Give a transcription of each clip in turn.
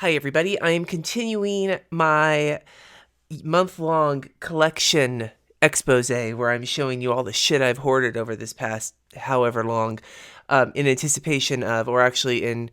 Hi everybody, I am continuing my month-long collection expose where I'm showing you all the shit I've hoarded over this past however long in anticipation of, or actually in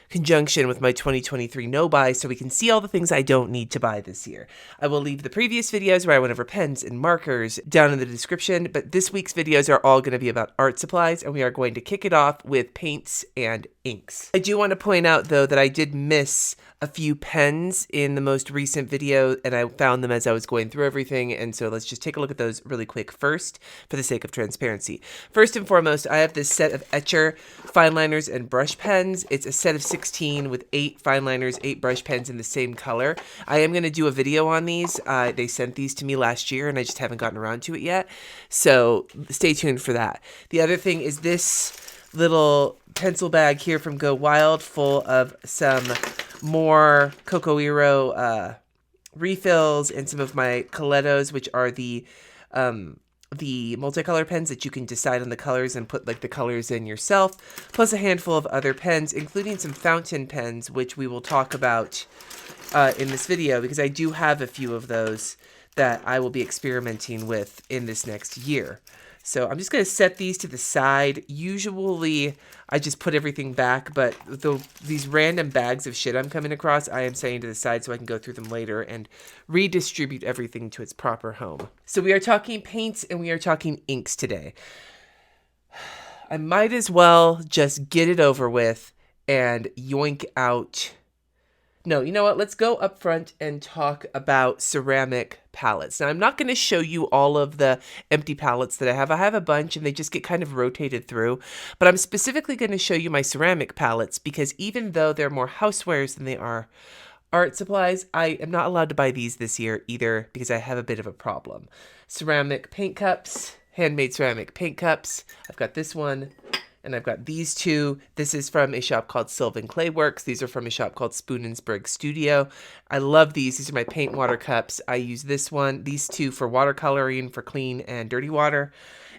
conjunction with my 2023 no-buy, so we can see all the things I don't need to buy this year. I will leave the previous videos where I went over pens and markers down in the description, but this week's videos are all going to be about art supplies, and we are going to kick it off with paints and inks. I do want to point out, though, that I did miss a few pens in the most recent video, and I found them as I was going through everything, and so let's just take a look at those really quick first, for the sake of transparency. First and foremost, I have this set of Etcher fine liners and brush pens. It's a set of 16 with 8 fine liners, 8 brush pens in the same color. I am going to do a video on these. They sent these to me last year, and I just haven't gotten around to it yet, so stay tuned for that. The other thing is this little pencil bag here from Go Wild, full of some more Cocoiro refills and some of my Colettos, which are the multicolor pens that you can decide on the colors and put like the colors in yourself, plus a handful of other pens, including some fountain pens, which we will talk about in this video, because I do have a few of those that I will be experimenting with in this next year. So I'm just going to set these to the side. Usually I just put everything back, but these random bags of shit I'm coming across, I am setting to the side so I can go through them later and redistribute everything to its proper home. So we are talking paints and we are talking inks today. I might as well just get it over with and yoink out... No, you know what? Let's go up front and talk about ceramic palettes. Now, I'm not going to show you all of the empty palettes that I have. I have a bunch and they just get kind of rotated through. But I'm specifically going to show you my ceramic palettes because even though they're more housewares than they are art supplies, I am not allowed to buy these this year either because I have a bit of a problem. Ceramic paint cups, handmade ceramic paint cups. I've got this one. And I've got these two. This is from a shop called Sylvan Clay Works. These are from a shop called Spoon & Sprig Studio. I love these. These are my paint water cups. I use this one, these two for watercoloring, for clean and dirty water.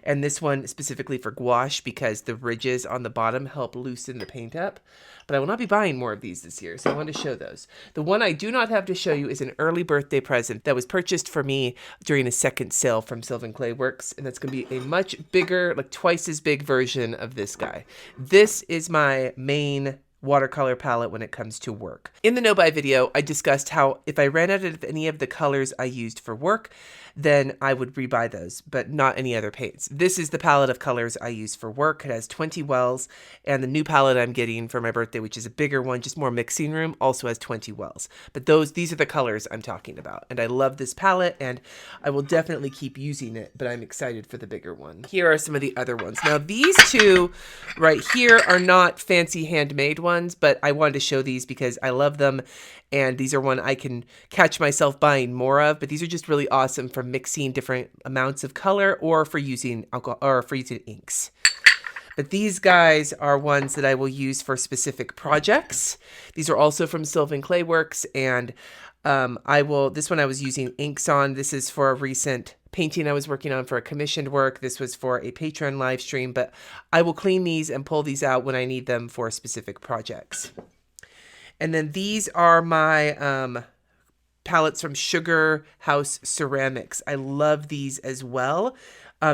And this one specifically for gouache because the ridges on the bottom help loosen the paint up. But I will not be buying more of these this year, so I wanted to show those. The one I do not have to show you is an early birthday present that was purchased for me during a second sale from Sylvan Clay Works, and that's going to be a much bigger, like twice as big version of this guy. This is my main watercolor palette when it comes to work. In the no-buy video, I discussed how if I ran out of any of the colors I used for work, then I would rebuy those, but not any other paints. This is the palette of colors I use for work. It has 20 wells, and the new palette I'm getting for my birthday, which is a bigger one, just more mixing room, also has 20 wells. But these are the colors I'm talking about, and I love this palette, and I will definitely keep using it, but I'm excited for the bigger one. Here are some of the other ones. Now, these two right here are not fancy handmade ones, but I wanted to show these because I love them, and these are one I can catch myself buying more of, but these are just really awesome for mixing different amounts of color or for using alcohol or for using inks. But these guys are ones that I will use for specific projects. These are also from Sylvan Clay Works, and this one I was using inks on. This is for a recent painting I was working on for a commissioned work. This was for a Patreon live stream, but I will clean these and pull these out when I need them for specific projects. And then these are my palettes from Sugar House Ceramics. I love these as well.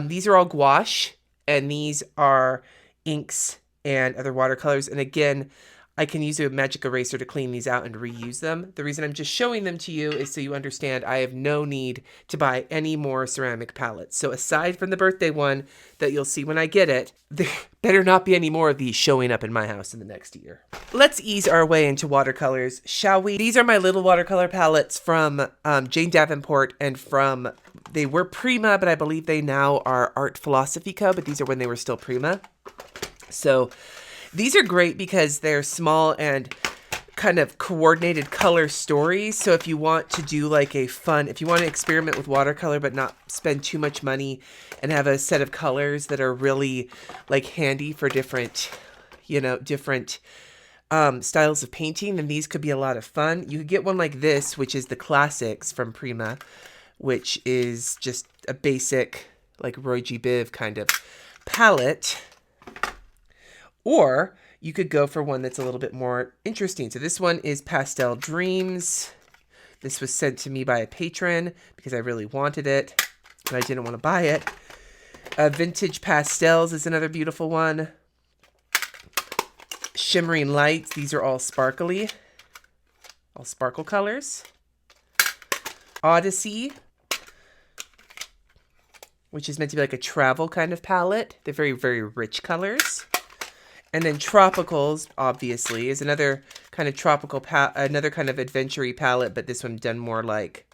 These are all gouache, and these are inks and other watercolors. And again, I can use a magic eraser to clean these out and reuse them. The reason I'm just showing them to you is so you understand I have no need to buy any more ceramic palettes. So aside from the birthday one that you'll see when I get it, there better not be any more of these showing up in my house in the next year. Let's ease our way into watercolors, shall we? These are my little watercolor palettes from Jane Davenport and from, they were Prima, but I believe they now are Art Philosophy Co., but these are when they were still Prima. So these are great because they're small and kind of coordinated color stories. So if you want to do like if you want to experiment with watercolor but not spend too much money and have a set of colors that are really like handy for different styles of painting, then these could be a lot of fun. You could get one like this, which is the Classics from Prima, which is just a basic like Roy G. Biv kind of palette. Or you could go for one that's a little bit more interesting. So this one is Pastel Dreams. This was sent to me by a patron because I really wanted it, but I didn't want to buy it. Vintage Pastels is another beautiful one. Shimmering Lights. These are all sparkly. All sparkle colors. Odyssey, which is meant to be like a travel kind of palette. They're very, very rich colors. And then Tropicals, obviously, is another kind of tropical, another kind of adventure-y palette, but this one done more like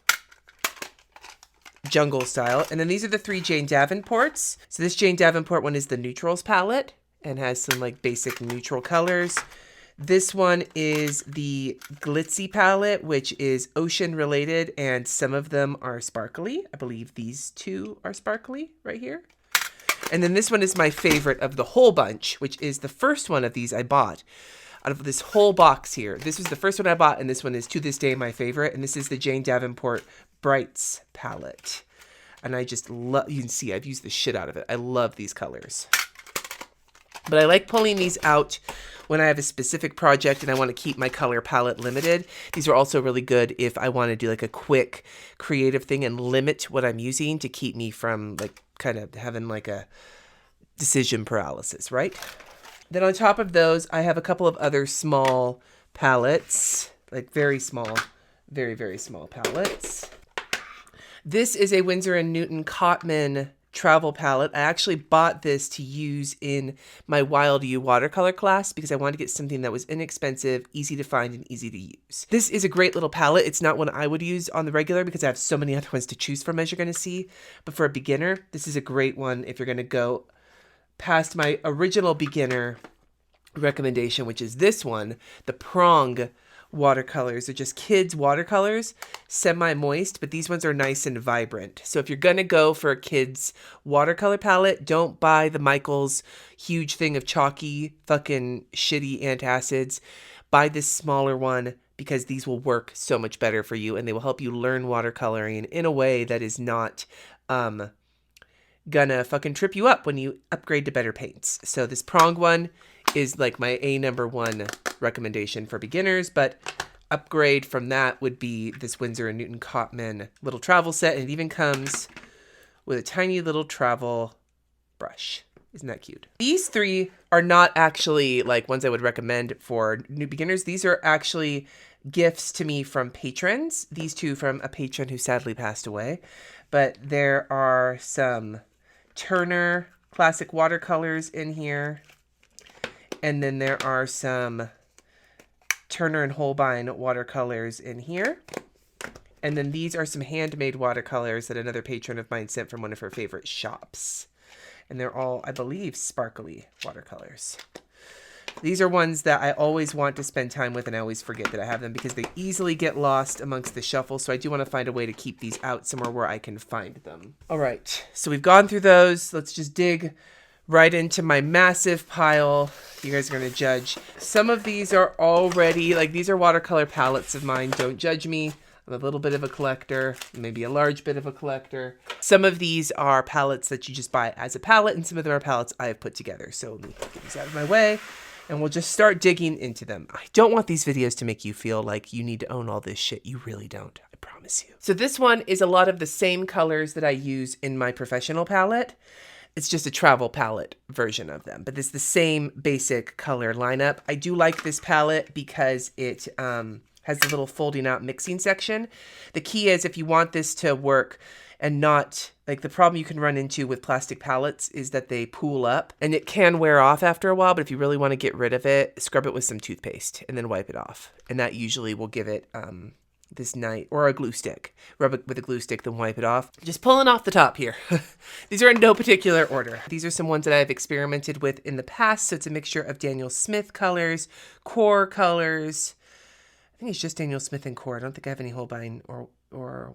jungle style. And then these are the 3 Jane Davenports. So this Jane Davenport one is the Neutrals palette and has some like basic neutral colors. This one is the Glitzy palette, which is ocean related, and some of them are sparkly. I believe these 2 are sparkly right here. And then this one is my favorite of the whole bunch, which is the first one of these I bought out of this whole box here. This was the first one I bought, and this one is to this day my favorite. And this is the Jane Davenport Brights palette. And I just love, you can see I've used the shit out of it. I love these colors. But I like pulling these out when I have a specific project and I want to keep my color palette limited. These are also really good if I want to do like a quick creative thing and limit what I'm using to keep me from like kind of having like a decision paralysis, right? Then on top of those, I have a couple of other small palettes, like very small, very, very small palettes. This is a Winsor & Newton Cotman travel palette. I actually bought this to use in my Wild You watercolor class because I wanted to get something that was inexpensive, easy to find, and easy to use. This is a great little palette. It's not one I would use on the regular because I have so many other ones to choose from, as you're going to see. But for a beginner, this is a great one if you're going to go past my original beginner recommendation, which is this one, the Prong watercolors. They're just kids watercolors, semi-moist, but these ones are nice and vibrant. So if you're gonna go for a kids watercolor palette, don't buy the Michaels huge thing of chalky fucking shitty antacids. Buy this smaller one because these will work so much better for you and they will help you learn watercoloring in a way that is not gonna fucking trip you up when you upgrade to better paints. So this Prong one is like my #1 recommendation for beginners, but upgrade from that would be this Winsor & Newton Cotman little travel set, and it even comes with a tiny little travel brush. Isn't that cute? These 3 are not actually like ones I would recommend for new beginners. These are actually gifts to me from patrons. These 2 from a patron who sadly passed away, but there are some Turner classic watercolors in here. And then there are some Turner and Holbein watercolors in here. And then these are some handmade watercolors that another patron of mine sent from one of her favorite shops. And they're all, I believe, sparkly watercolors. These are ones that I always want to spend time with and I always forget that I have them because they easily get lost amongst the shuffle. So I do want to find a way to keep these out somewhere where I can find them. All right, so we've gone through those. Let's just dig right into my massive pile. You guys are going to judge. Some of these are already, like these are watercolor palettes of mine. Don't judge me. I'm a little bit of a collector, maybe a large bit of a collector. Some of these are palettes that you just buy as a palette, and some of them are palettes I have put together. So let me get these out of my way, and we'll just start digging into them. I don't want these videos to make you feel like you need to own all this shit. You really don't. I promise you. So this one is a lot of the same colors that I use in my professional palette. It's just a travel palette version of them, but it's the same basic color lineup. I do like this palette because it has the little folding out mixing section. The key is if you want this to work and not, like the problem you can run into with plastic palettes is that they pool up and it can wear off after a while, but if you really want to get rid of it, scrub it with some toothpaste and then wipe it off. And that usually will give it this night, or a glue stick. Rub it with a glue stick, then wipe it off. Just pulling off the top here. These are in no particular order. These are some ones that I've experimented with in the past. So it's a mixture of Daniel Smith colors, core colors. I think it's just Daniel Smith and core. I don't think I have any Holbein or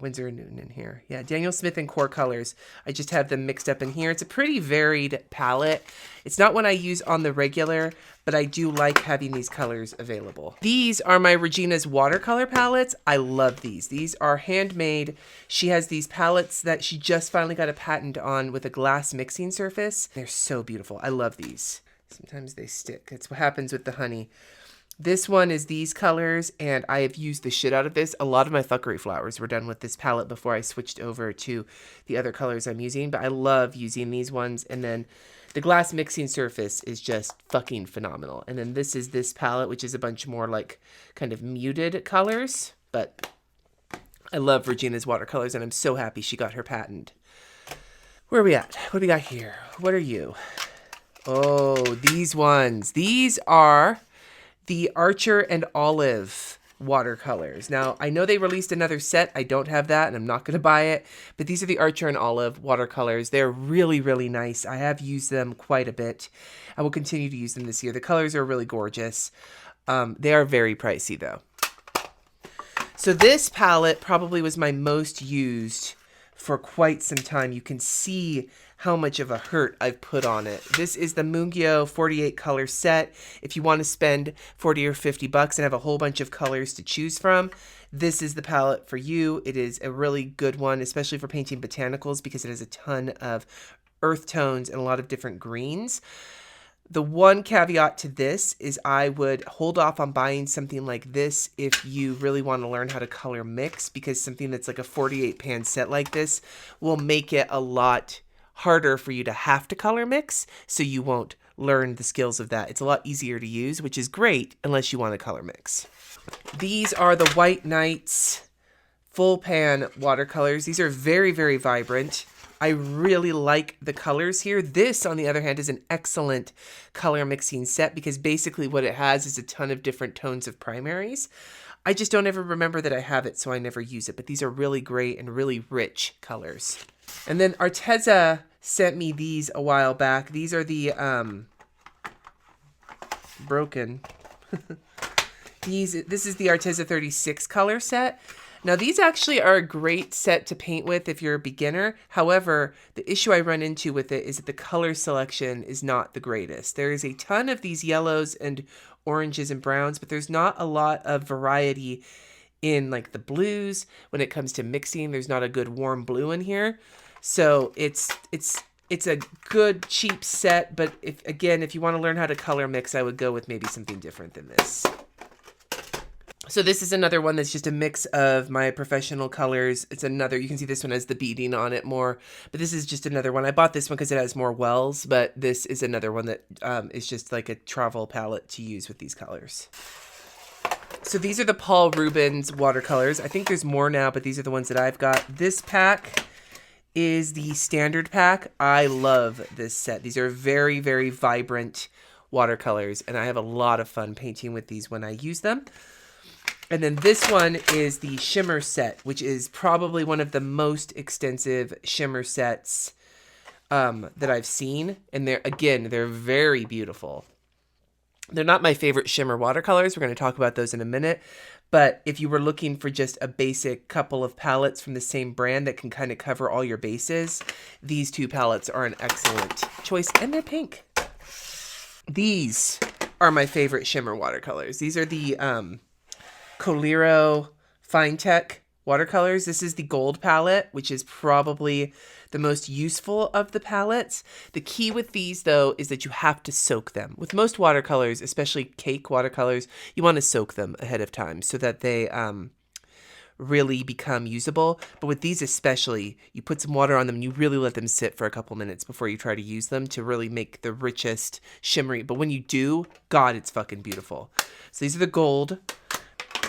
Winsor & Newton in here. Yeah, Daniel Smith and core colors. I just have them mixed up in here. It's a pretty varied palette. It's not one I use on the regular, but I do like having these colors available. These are my Regina's watercolor palettes. I love these. These are handmade. She has these palettes that she just finally got a patent on with a glass mixing surface. They're so beautiful. I love these. Sometimes they stick. That's what happens with the honey. This one is these colors, and I have used the shit out of this. A lot of my fuckery flowers were done with this palette before I switched over to the other colors I'm using, but I love using these ones. And then the glass mixing surface is just fucking phenomenal. And then this is this palette, which is a bunch more like kind of muted colors, but I love Regina's watercolors, and I'm so happy she got her patent. Where are we at? What do we got here? What are you? Oh, these ones. These are the Archer and Olive watercolors. Now, I know they released another set. I don't have that, and I'm not going to buy it. But these are the Archer and Olive watercolors. They're really, really nice. I have used them quite a bit. I will continue to use them this year. The colors are really gorgeous. They are very pricey, though. So this palette probably was my most used for quite some time. You can see how much of a hurt I've put on it. This is the Mungyo 48 color set. If you want to spend 40 or 50 bucks and have a whole bunch of colors to choose from, this is the palette for you. It is a really good one, especially for painting botanicals, because it has a ton of earth tones and a lot of different greens. The one caveat to this is I would hold off on buying something like this if you really want to learn how to color mix, because something that's like a 48 pan set like this will make it a lot harder for you to have to color mix, so you won't learn the skills of that. It's a lot easier to use, which is great unless you want to color mix. These are the White Nights full pan watercolors. These are very, very vibrant. I really like the colors here. This, on the other hand, is an excellent color mixing set, because basically what it has is a ton of different tones of primaries. I just don't ever remember that I have it, so I never use it. But these are really great and really rich colors. And then Arteza sent me these a while back. These are the broken. This is the Arteza 36 color set. Now, these actually are a great set to paint with if you're a beginner. However, the issue I run into with it is that the color selection is not the greatest. There is a ton of these yellows and oranges and browns, but there's not a lot of variety in like the blues. When it comes to mixing, there's not a good warm blue in here. So it's a good cheap set, but if you want to learn how to color mix, I would go with maybe something different than this. So this is another one that's just a mix of my professional colors. It's another, you can see this one has the beading on it more, but this is just another one. I bought this one because it has more wells, but this is another one that is just like a travel palette to use with these colors. So these are the Paul Rubens watercolors. I think there's more now, but these are the ones that I've got. This pack is the standard pack. I love this set. These are very, very vibrant watercolors, and I have a lot of fun painting with these when I use them. And then this one is the shimmer set, which is probably one of the most extensive shimmer sets that I've seen. And they're very beautiful. They're not my favorite shimmer watercolors. We're going to talk about those in a minute. But if you were looking for just a basic couple of palettes from the same brand that can kind of cover all your bases, these two palettes are an excellent choice. And they're pink. These are my favorite shimmer watercolors. These are the Coliro Fine Tech watercolors. This is the gold palette, which is probably the most useful of the palettes. The key with these, though, is that you have to soak them. With most watercolors, especially cake watercolors, you want to soak them ahead of time so that they really become usable. But with these especially, you put some water on them and you really let them sit for a couple minutes before you try to use them to really make the richest shimmery. But when you do, God, it's fucking beautiful. So these are the gold.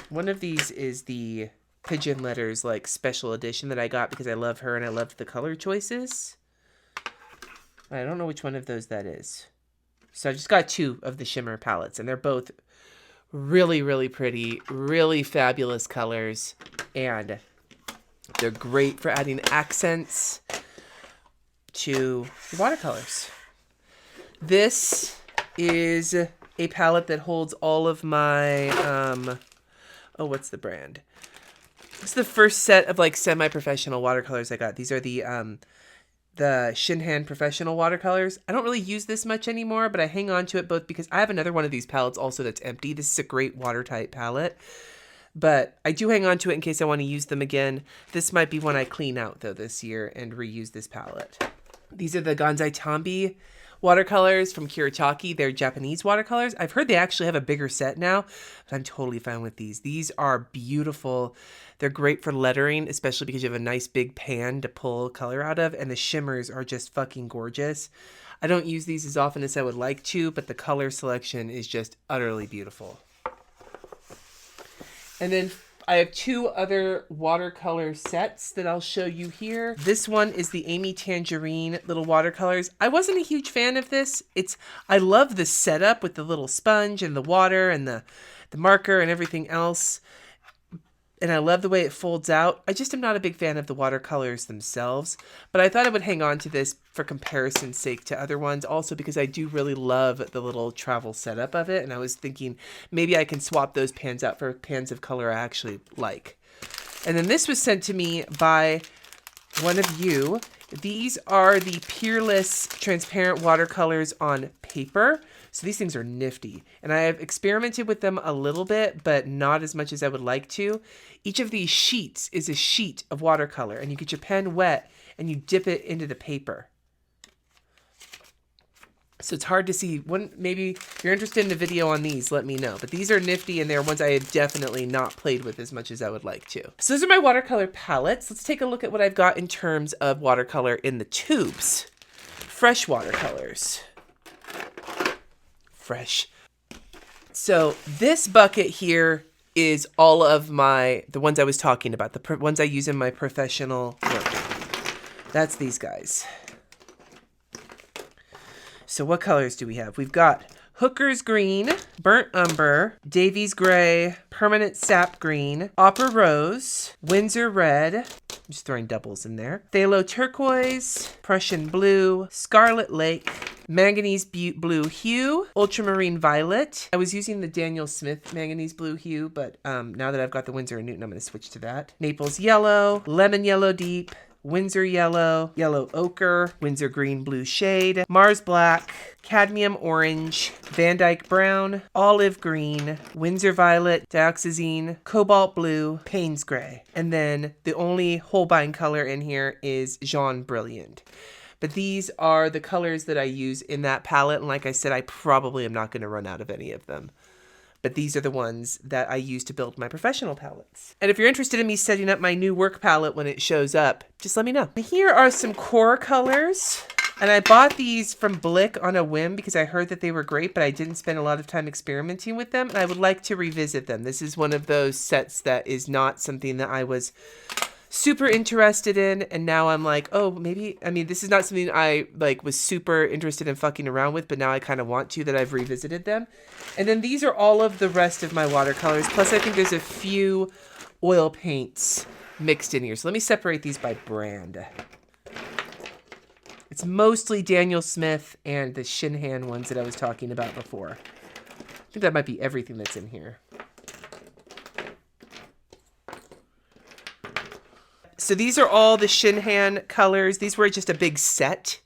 One of these is the Pigeon Letters like special edition that I got because I love her and I loved the color choices. I don't know which one of those that is. So I just got two of the shimmer palettes, and they're both really, really pretty, really fabulous colors, and they're great for adding accents to the watercolors. This is a palette that holds all of my what's the brand? It's the first set of like semi-professional watercolors I got. These are the Shinhan professional watercolors. I don't really use this much anymore, but I hang on to it both because I have another one of these palettes also that's empty. This is a great watertight palette, but I do hang on to it in case I want to use them again. This might be one I clean out though this year and reuse this palette. These are the Ganzai Tambi watercolors from Kuretake. They're Japanese watercolors. I've heard they actually have a bigger set now, but I'm totally fine with these. These are beautiful. They're great for lettering, especially because you have a nice big pan to pull color out of, and the shimmers are just fucking gorgeous. I don't use these as often as I would like to, but the color selection is just utterly beautiful. And then I have two other watercolor sets that I'll show you here. This one is the Amy Tangerine little watercolors. I wasn't a huge fan of this. I love the setup with the little sponge and the water and the marker and everything else. And I love the way it folds out. I just am not a big fan of the watercolors themselves. But I thought I would hang on to this for comparison's sake to other ones. Also because I do really love the little travel setup of it. And I was thinking maybe I can swap those pans out for pans of color I actually like. And then this was sent to me by one of you. These are the Peerless transparent watercolors on paper. So these things are nifty. And I have experimented with them a little bit, but not as much as I would like to. Each of these sheets is a sheet of watercolor, and you get your pen wet and you dip it into the paper. So it's hard to see. Maybe if you're interested in a video on these, let me know. But these are nifty, and they're ones I have definitely not played with as much as I would like to. So those are my watercolor palettes. Let's take a look at what I've got in terms of watercolor in the tubes. Fresh watercolors. Fresh. So this bucket here is all of the ones I was talking about, the ones I use in my professional work. That's these guys. So what colors do we have? We've got Hooker's Green, Burnt Umber, Davies Gray, Permanent Sap Green, Opera Rose, Windsor Red, I'm just throwing doubles in there, Phthalo Turquoise, Prussian Blue, Scarlet Lake, Manganese Blue Hue, Ultramarine Violet. I was using the Daniel Smith Manganese Blue Hue, but now that I've got the Winsor & Newton, I'm going to switch to that. Naples Yellow, Lemon Yellow Deep, Windsor Yellow, Yellow Ochre, Windsor Green Blue Shade, Mars Black, Cadmium Orange, Van Dyke Brown, Olive Green, Windsor Violet, Dioxazine, Cobalt Blue, Payne's Gray. And then the only Holbein color in here is Jaune Brilliant. But these are the colors that I use in that palette. And like I said, I probably am not going to run out of any of them. But these are the ones that I use to build my professional palettes. And if you're interested in me setting up my new work palette when it shows up, just let me know. Here are some core colors. And I bought these from Blick on a whim because I heard that they were great, but I didn't spend a lot of time experimenting with them. And I would like to revisit them. This is one of those sets that is not something that I was super interested in, and now I'm like, oh, maybe, I mean, this is not something I was super interested in fucking around with, but now I kind of want to, that I've revisited them. And then these are all of the rest of my watercolors, plus I think there's a few oil paints mixed in here. So let me separate these by brand. It's mostly Daniel Smith and the Shinhan ones that I was talking about before. I think that might be everything that's in here. So these are all the Shinhan colors. These were just a big set,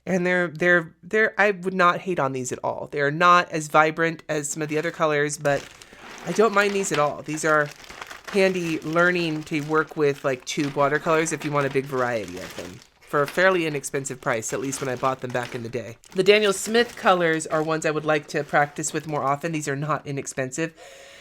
and they're I would not hate on these at all. They're not as vibrant as some of the other colors, but I don't mind these at all. These are handy learning to work with like tube watercolors if you want a big variety of them for a fairly inexpensive price, at least when I bought them back in the day. The Daniel Smith colors are ones I would like to practice with more often. These are not inexpensive.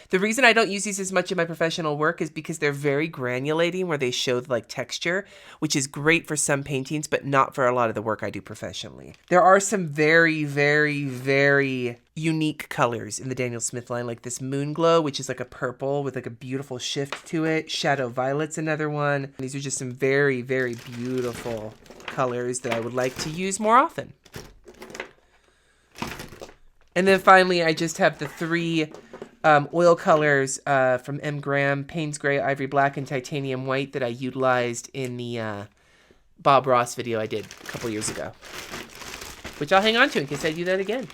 The reason I don't use these as much in my professional work is because they're very granulating, where they show like texture, which is great for some paintings, but not for a lot of the work I do professionally. There are some very, very, very unique colors in the Daniel Smith line, like this Moon Glow, which is like a purple with like a beautiful shift to it. Shadow Violet's another one. These are just some very, very beautiful colors that I would like to use more often. And then finally, I just have the three oil colors from M. Graham, Payne's Gray, Ivory Black, and Titanium White that I utilized in the Bob Ross video I did a couple years ago, which I'll hang on to in case I do that again.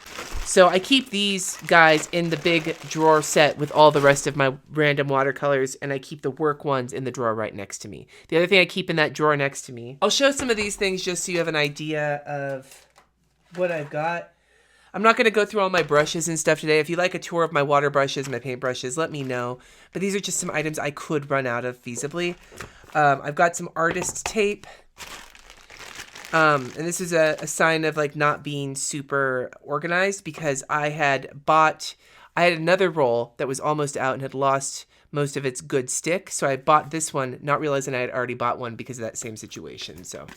So I keep these guys in the big drawer set with all the rest of my random watercolors, and I keep the work ones in the drawer right next to me. The other thing I keep in that drawer next to me, I'll show some of these things just so you have an idea of what I've got. I'm not going to go through all my brushes and stuff today. If you like a tour of my water brushes, my paint brushes, let me know. But these are just some items I could run out of feasibly. I've got some artist tape. And this is a sign of like not being super organized, because I had another roll that was almost out and had lost most of its good stick. So I bought this one, not realizing I had already bought one because of that same situation. So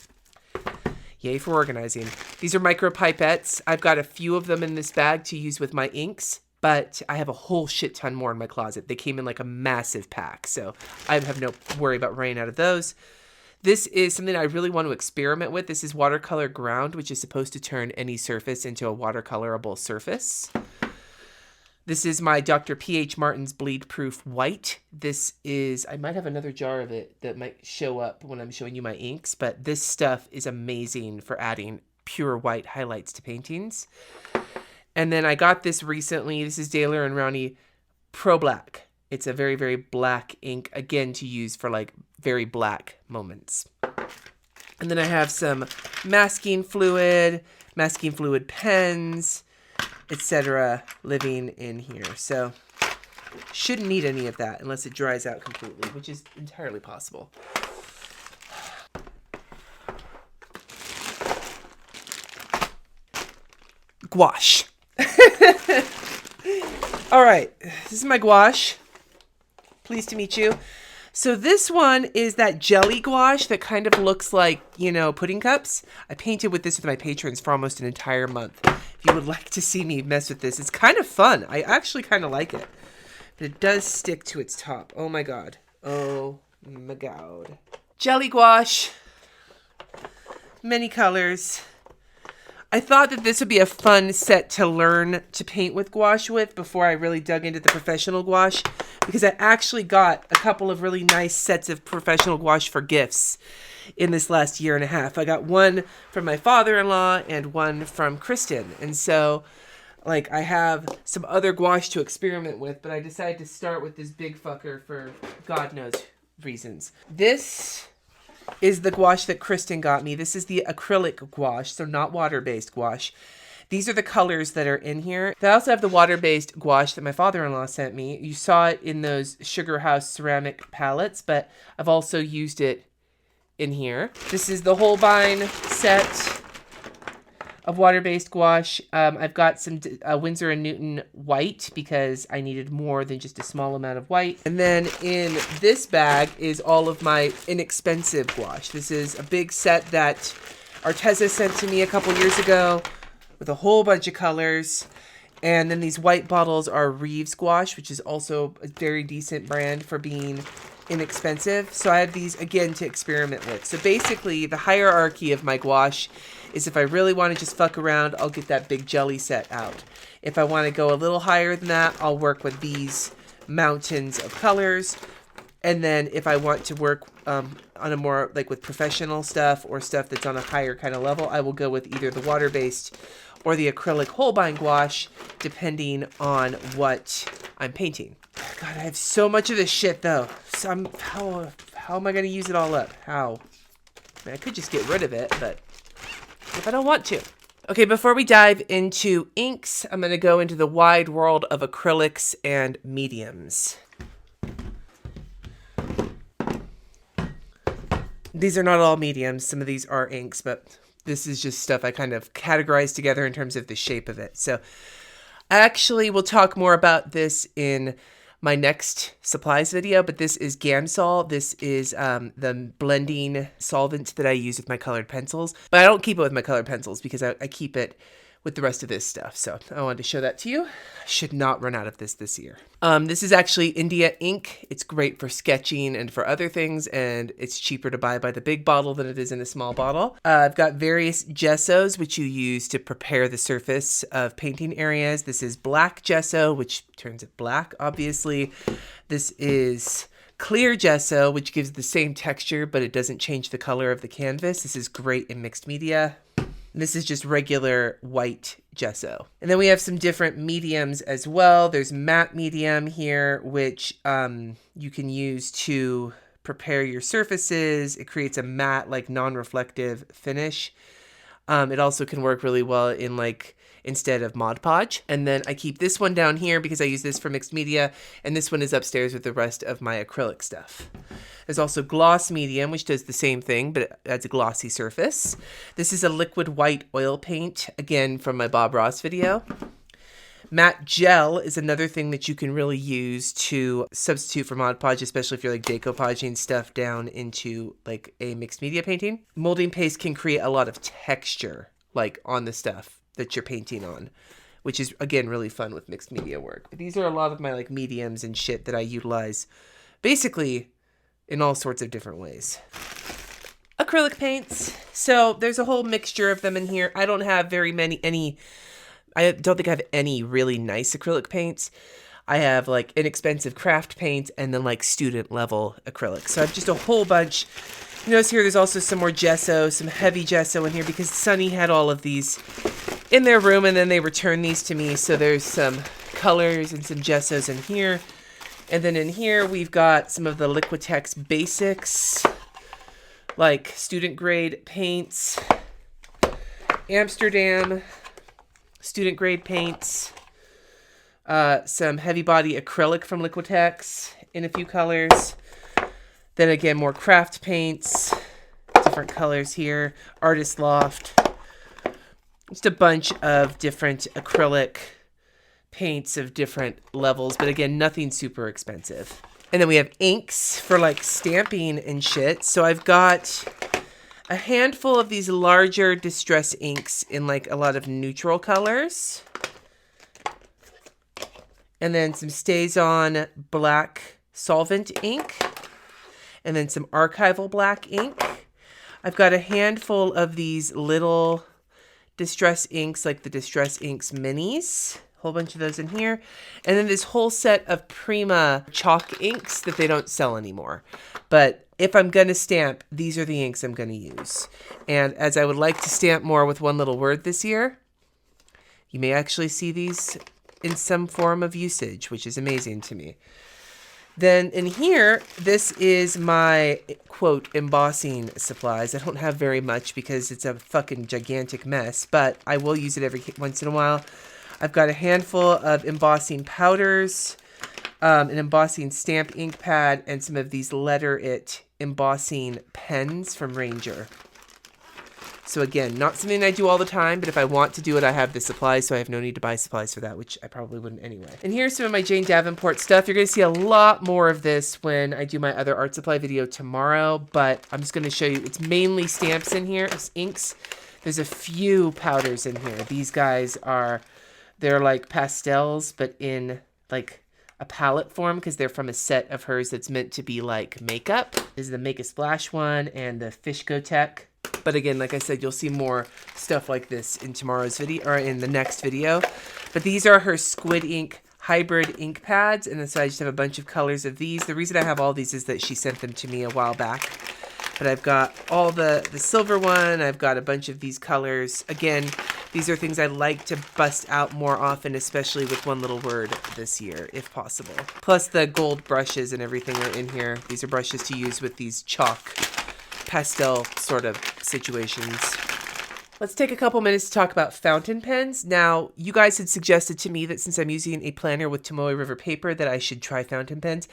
yay for organizing. These are micro pipettes. I've got a few of them in this bag to use with my inks, but I have a whole shit ton more in my closet. They came in like a massive pack, so I have no worry about running out of those. This is something I really want to experiment with. This is watercolor ground, which is supposed to turn any surface into a watercolorable surface. This is my Dr. P.H. Martin's Bleed Proof White. This is, I might have another jar of it that might show up when I'm showing you my inks, but this stuff is amazing for adding pure white highlights to paintings. And then I got this recently. This is Daler and Rowney Pro Black. It's a very, very black ink, again, to use for like very black moments. And then I have some masking fluid pens, etc. living in here. So shouldn't need any of that unless it dries out completely, which is entirely possible. Gouache. All right, this is my gouache. Pleased to meet you. So this one is that jelly gouache that kind of looks like, you know, pudding cups. I painted with this with my patrons for almost an entire month. If you would like to see me mess with this, it's kind of fun. I actually kind of like it. But it does stick to its top. Oh my god. Oh my god. Jelly gouache. Many colors. I thought that this would be a fun set to learn to paint with gouache with before I really dug into the professional gouache, because I actually got a couple of really nice sets of professional gouache for gifts in this last year and a half. I got one from my father-in-law and one from Kristen. And so, like, I have some other gouache to experiment with, but I decided to start with this big fucker for God knows reasons. This is the gouache that Kristen got me. This is the acrylic gouache, so not water-based gouache. These are the colors that are in here. I also have the water-based gouache that my father-in-law sent me. You saw it in those Sugar House ceramic palettes, but I've also used it in here. This is the Holbein set of water-based gouache. I've got some Winsor & Newton white because I needed more than just a small amount of white. And then in this bag is all of my inexpensive gouache. This is a big set that Arteza sent to me a couple years ago with a whole bunch of colors. And then these white bottles are Reeves gouache, which is also a very decent brand for being inexpensive. So I have these again to experiment with. So basically the hierarchy of my gouache is, if I really want to just fuck around, I'll get that big jelly set out. If I want to go a little higher than that, I'll work with these mountains of colors. And then if I want to work on a more, like with professional stuff or stuff that's on a higher kind of level, I will go with either the water-based or the acrylic Holbein gouache, depending on what I'm painting. God, I have so much of this shit though. So how am I going to use it all up? How? I mean, I could just get rid of it, but if I don't want to. Okay, before we dive into inks, I'm going to go into the wide world of acrylics and mediums. These are not all mediums. Some of these are inks, but this is just stuff I kind of categorized together in terms of the shape of it. So I actually will talk more about this in my next supplies video, but this is Gamsol. This is the blending solvent that I use with my colored pencils. But I don't keep it with my colored pencils because I keep it with the rest of this stuff. So I wanted to show that to you. I should not run out of this year. This is actually India ink. It's great for sketching and for other things, and it's cheaper to buy by the big bottle than it is in a small bottle. I've got various gessos, which you use to prepare the surface of painting areas. This is black gesso, which turns it black, obviously. This is clear gesso, which gives the same texture, but it doesn't change the color of the canvas. This is great in mixed media. This is just regular white gesso. And then we have some different mediums as well. There's matte medium here, which you can use to prepare your surfaces. It creates a matte, like non-reflective finish. It also can work really well in like instead of Mod Podge. And then I keep this one down here because I use this for mixed media. And this one is upstairs with the rest of my acrylic stuff. There's also gloss medium, which does the same thing, but it adds a glossy surface. This is a liquid white oil paint, again from my Bob Ross video. Matte gel is another thing that you can really use to substitute for Mod Podge, especially if you're like decoupaging stuff down into like a mixed media painting. Molding paste can create a lot of texture like on the stuff that you're painting on, which is again really fun with mixed media work. But these are a lot of my like mediums and shit that I utilize basically in all sorts of different ways. Acrylic paints. So there's a whole mixture of them in here. I don't have I don't think I have any really nice acrylic paints. I have like inexpensive craft paints and then like student level acrylics. So I have just a whole bunch. You notice here there's also some more gesso, some heavy gesso in here because Sunny had all of these in their room and then they returned these to me. So there's some colors and some gessos in here. And then in here we've got some of the Liquitex basics, like student grade paints, Amsterdam student grade paints, some heavy body acrylic from Liquitex in a few colors. Then again, more craft paints, different colors here, Artist Loft. Just a bunch of different acrylic paints of different levels, but again, nothing super expensive. And then we have inks for like stamping and shit. So I've got a handful of these larger distress inks in like a lot of neutral colors. And then some StazOn black solvent ink. And then some archival black ink. I've got a handful of these little distress inks, like the Distress Inks minis. A whole bunch of those in here. And then this whole set of Prima chalk inks that they don't sell anymore. But if I'm going to stamp, these are the inks I'm going to use. And as I would like to stamp more with one little word this year, you may actually see these in some form of usage, which is amazing to me. Then in here, this is my, quote, embossing supplies. I don't have very much because it's a fucking gigantic mess, but I will use it every once in a while. I've got a handful of embossing powders, an embossing stamp ink pad, and some of these Letter It embossing pens from Ranger. So again, not something I do all the time, but if I want to do it, I have the supplies, so I have no need to buy supplies for that, which I probably wouldn't anyway. And here's some of my Jane Davenport stuff. You're going to see a lot more of this when I do my other art supply video tomorrow, but I'm just going to show you. It's mainly stamps in here, it's inks. There's a few powders in here. These guys they're like pastels, but in like a palette form because they're from a set of hers that's meant to be like makeup. This is the Make a Splash one and the Fish Go Tech. But again, like I said, you'll see more stuff like this in tomorrow's video or in the next video. But these are her Squid Ink hybrid ink pads. And so I just have a bunch of colors of these. The reason I have all these is that she sent them to me a while back. But I've got all the silver one. I've got a bunch of these colors. Again, these are things I like to bust out more often, especially with one little word this year, if possible. Plus the gold brushes and everything are in here. These are brushes to use with these chalk pastel sort of situations. Let's take a couple minutes to talk about fountain pens. Now, you guys had suggested to me that since I'm using a planner with Tomoe River paper that I should try fountain pens.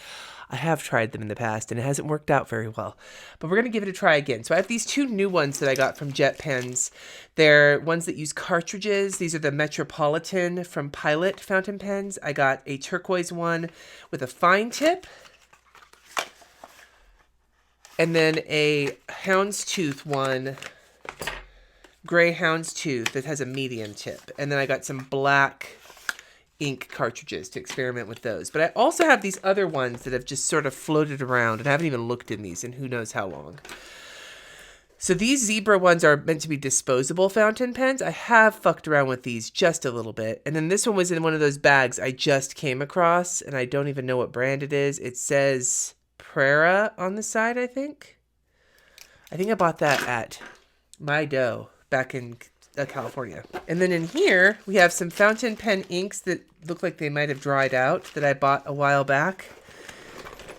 I have tried them in the past and it hasn't worked out very well, but we're going to give it a try again. So I have these two new ones that I got from Jet Pens. They're ones that use cartridges. These are the Metropolitan from Pilot fountain pens. I got a turquoise one with a fine tip, and then a houndstooth one, gray houndstooth that has a medium tip. And then I got some black ink cartridges to experiment with those. But I also have these other ones that have just sort of floated around and I haven't even looked in these in who knows how long. So these zebra ones are meant to be disposable fountain pens. I have fucked around with these just a little bit. And then this one was in one of those bags I just came across and I don't even know what brand it is. It says Prera on the side, I think. I think I bought that at My Dough back in California. And then in here, we have some fountain pen inks that look like they might have dried out that I bought a while back.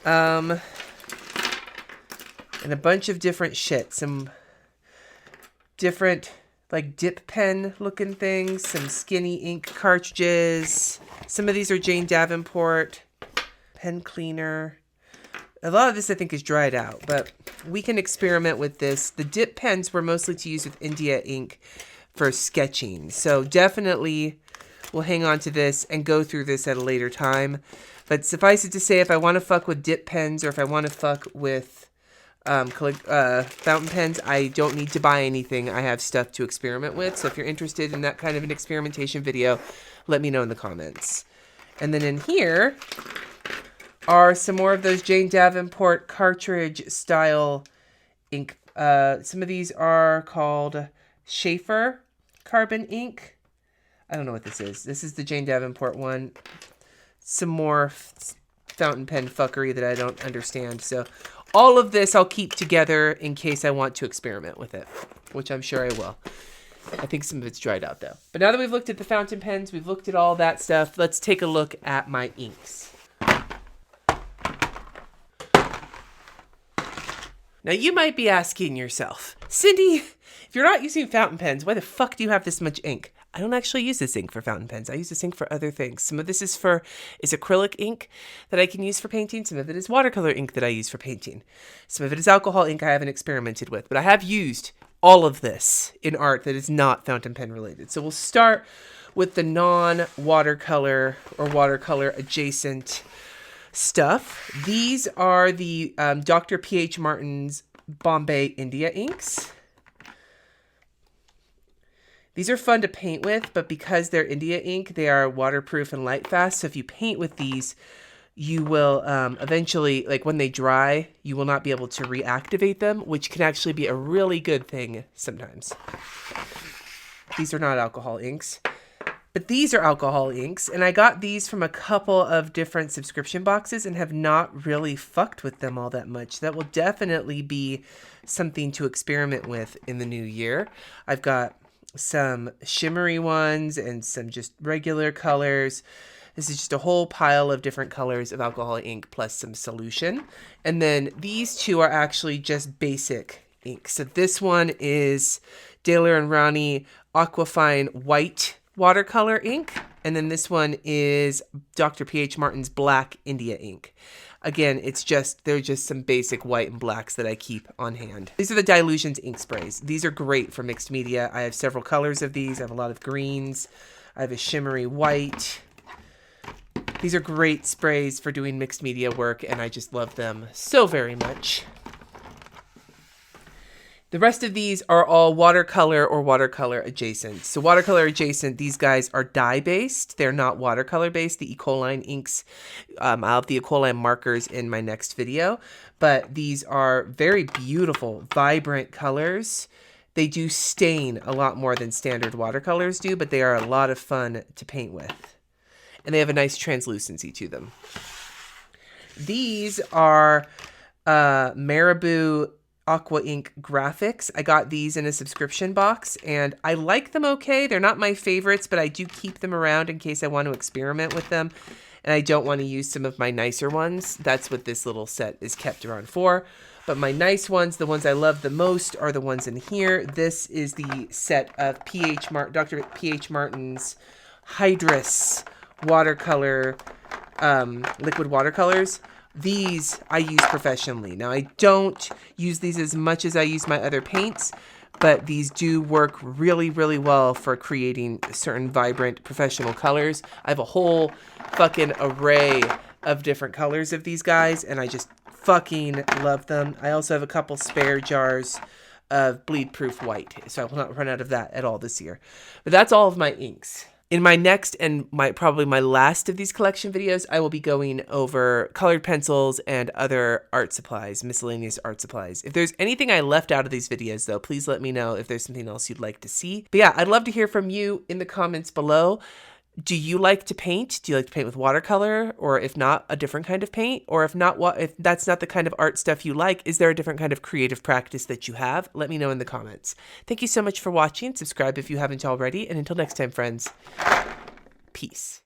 And a bunch of different shit. Some different like dip pen looking things. Some skinny ink cartridges. Some of these are Jane Davenport. Pen cleaner. A lot of this I think is dried out, but we can experiment with this. The dip pens were mostly to use with India ink for sketching. So definitely we'll hang on to this and go through this at a later time. But suffice it to say, if I want to fuck with dip pens or if I want to fuck with fountain pens, I don't need to buy anything. I have stuff to experiment with. So if you're interested in that kind of an experimentation video, let me know in the comments. And then in here are some more of those Jane Davenport cartridge style ink. Some of these are called Schaefer carbon ink. I don't know what this is. This is the Jane Davenport one. Some more fountain pen fuckery that I don't understand. So all of this I'll keep together in case I want to experiment with it, which I'm sure I will. I think some of it's dried out though. But now that we've looked at the fountain pens, we've looked at all that stuff, let's take a look at my inks. Now you might be asking yourself, Cindy, if you're not using fountain pens, why the fuck do you have this much ink? I don't actually use this ink for fountain pens. I use this ink for other things. Some of this is acrylic ink that I can use for painting. Some of it is watercolor ink that I use for painting. Some of it is alcohol ink I haven't experimented with. But I have used all of this in art that is not fountain pen related. So we'll start with the non-watercolor or watercolor adjacent stuff. These are the Dr. P.H. Martin's Bombay India inks. These are fun to paint with, but because they're India ink, they are waterproof and light fast. So if you paint with these, you will eventually, like when they dry, you will not be able to reactivate them, which can actually be a really good thing sometimes. These are not alcohol inks, but these are alcohol inks. And I got these from a couple of different subscription boxes and have not really fucked with them all that much. That will definitely be something to experiment with in the new year. I've got some shimmery ones and some just regular colors. This is just a whole pile of different colors of alcohol ink plus some solution. And then these two are actually just basic ink. So this one is Daler & Rowney Aquafine White Watercolor ink. And then this one is Dr. P.H. Martin's Black India ink. Again, they're just some basic white and blacks that I keep on hand. These are the Dilutions ink sprays. These are great for mixed media. I have several colors of these. I have a lot of greens. I have a shimmery white. These are great sprays for doing mixed media work, and I just love them so very much. The rest of these are all watercolor or watercolor adjacent. So watercolor adjacent, these guys are dye-based. They're not watercolor-based. The Ecoline inks, I'll have the Ecoline markers in my next video. But these are very beautiful, vibrant colors. They do stain a lot more than standard watercolors do, but they are a lot of fun to paint with. And they have a nice translucency to them. These are Marabou Aqua Ink Graphics. I got these in a subscription box and I like them okay. They're not my favorites, but I do keep them around in case I want to experiment with them and I don't want to use some of my nicer ones. That's what this little set is kept around for. But my nice ones, the ones I love the most, are the ones in here. This is the set of Dr. P.H. Martin's Hydrus watercolor, liquid watercolors. These I use professionally. Now, I don't use these as much as I use my other paints, but these do work really, really well for creating certain vibrant professional colors. I have a whole fucking array of different colors of these guys, and I just fucking love them. I also have a couple spare jars of bleed-proof white, so I will not run out of that at all this year. But that's all of my inks. In my next and probably my last of these collection videos, I will be going over colored pencils and other art supplies, miscellaneous art supplies. If there's anything I left out of these videos, though, please let me know if there's something else you'd like to see. But yeah, I'd love to hear from you in the comments below. Do you like to paint? Do you like to paint with watercolor? Or if not, a different kind of paint? Or if not, if that's not the kind of art stuff you like, is there a different kind of creative practice that you have? Let me know in the comments. Thank you so much for watching. Subscribe if you haven't already. And until next time, friends, peace.